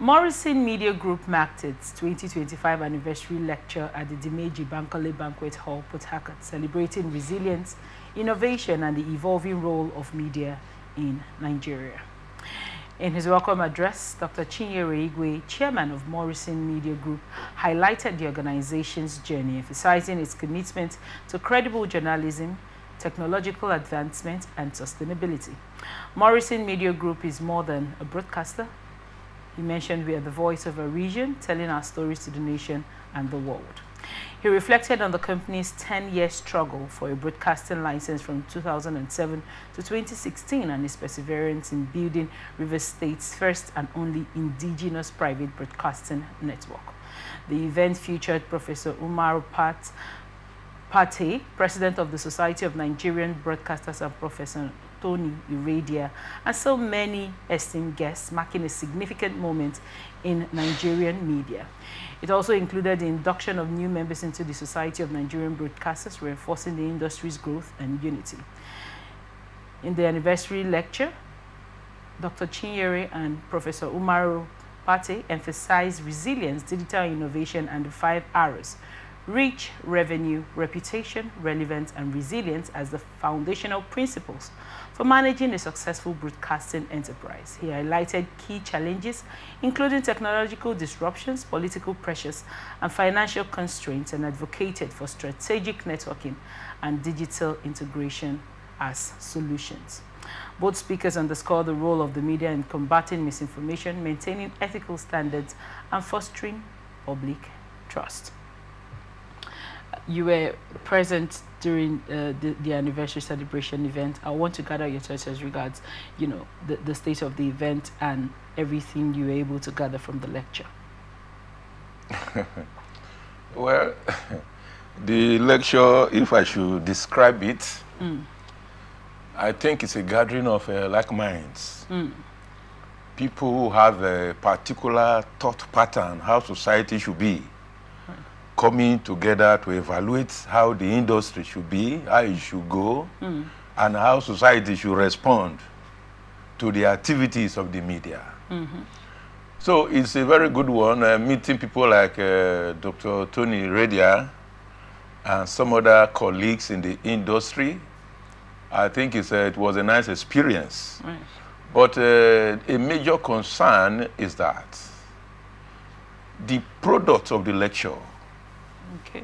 Maurison Media Group marked its 2025 anniversary lecture at the Dimeji Bankole Banquet Hall, Port Harcourt, celebrating resilience, innovation, and the evolving role of media in Nigeria. In his welcome address, Dr. Chinyere Igwe, chairman of Maurison Media Group, highlighted the organization's journey, emphasizing its commitment to credible journalism, technological advancement, and sustainability. Maurison Media Group is more than a broadcaster. He mentioned we are the voice of a region, telling our stories to the nation and the world. He reflected on the company's 10-year struggle for a broadcasting license from 2007 to 2016 and his perseverance in building Rivers State's first and only indigenous private broadcasting network. The event featured Professor Umar Pate, President of the Society of Nigerian Broadcasters, and Professor Tony Iradia, and so many esteemed guests, marking a significant moment in Nigerian media. It also included the induction of new members into the Society of Nigerian Broadcasters, reinforcing the industry's growth and unity. In the anniversary lecture, Dr. Chinyere and Professor Umaru Pate emphasized resilience, digital innovation, and the 5 R's: reach, revenue, reputation, relevance, and resilience as the foundational principles for managing a successful broadcasting enterprise. He highlighted key challenges, including technological disruptions, political pressures, and financial constraints, and advocated for strategic networking and digital integration as solutions. Both speakers underscored the role of the media in combating misinformation, maintaining ethical standards, and fostering public trust. You were present during the anniversary celebration event. I want to gather your thoughts as regards, the state of the event and everything you were able to gather from the lecture. Well, the lecture, if I should describe it, I think it's a gathering of like minds. People who have a particular thought pattern, how society should be, coming together to evaluate how the industry should be, how it should go, and how society should respond to the activities of the media. So it's a very good one, meeting people like Dr. Tony Iradia and some other colleagues in the industry. I think it was a nice experience. Right. But a major concern is that the product of the lecture,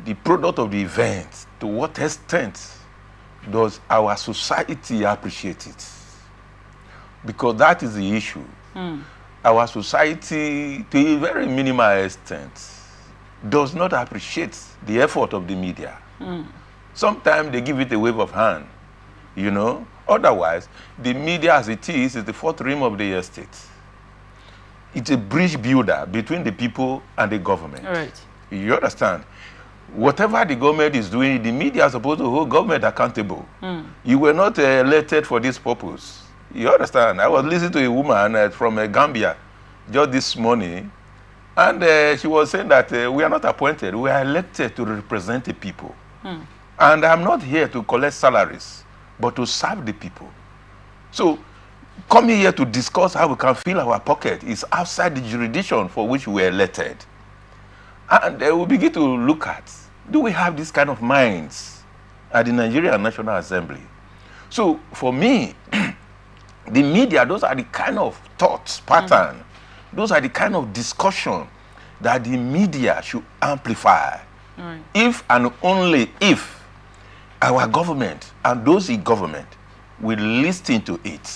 the product of the event, to what extent does our society appreciate it? Because that is the issue. Our society, to a very minimal extent, does not appreciate the effort of the media. Sometimes they give it a wave of hand, Otherwise, the media as it is the fourth rim of the estate. It's a bridge builder between the people and the government. All right. You understand? Whatever the government is doing, the media is supposed to hold government accountable. You were not elected for this purpose. You understand? I was listening to a woman from Gambia just this morning, and she was saying that we are not appointed, we are elected to represent the people. And I'm not here to collect salaries, but to serve the people. So coming here to discuss how we can fill our pocket is outside the jurisdiction for which we were elected. And we begin to look at, do we have this kind of minds at the Nigerian National Assembly? So for me, the media, those are the kind of thoughts, pattern, those are the kind of discussion that the media should amplify. If and only if our government and those in government will listen to it.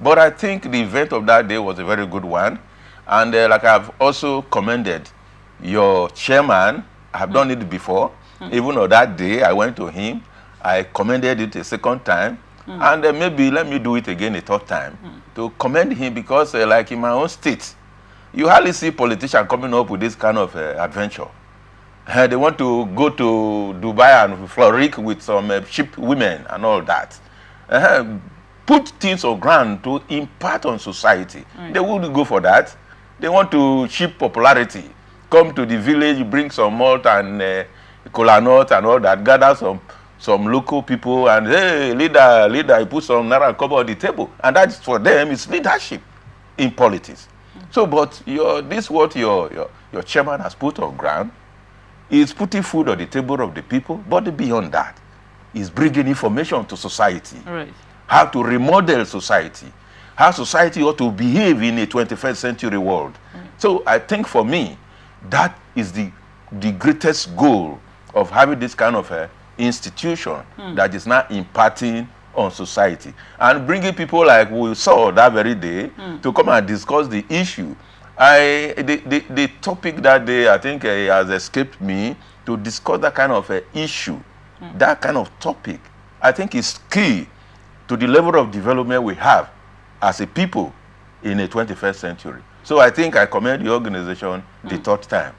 But I think the event of that day was a very good one. And like I've also commended your chairman, I have done it before. Even on that day, I went to him. I commended it a second time. And maybe let me do it again a third time to commend him, because like in my own state, you hardly see politicians coming up with this kind of adventure. They want to go to Dubai and frolic with some cheap women and all that. Put things on ground to impart on society. They wouldn't go for that. They want to cheap popularity. Come to the village, bring some malt and cola nut and all that, gather some local people, and hey, leader, you put some naira cover on the table. And that's for them, it's leadership in politics. So, but this what your chairman has put on ground is putting food on the table of the people, but beyond that, is bringing information to society. Right. How to remodel society, how society ought to behave in a 21st century world. So I think for me, that is the greatest goal of having this kind of institution that is now imparting on society and bringing people like we saw that very day to come and discuss the issue. The topic that day, I think has escaped me, to discuss that kind of issue, that kind of topic, I think is key to the level of development we have as a people in the 21st century. So I think I commend the organization the third time.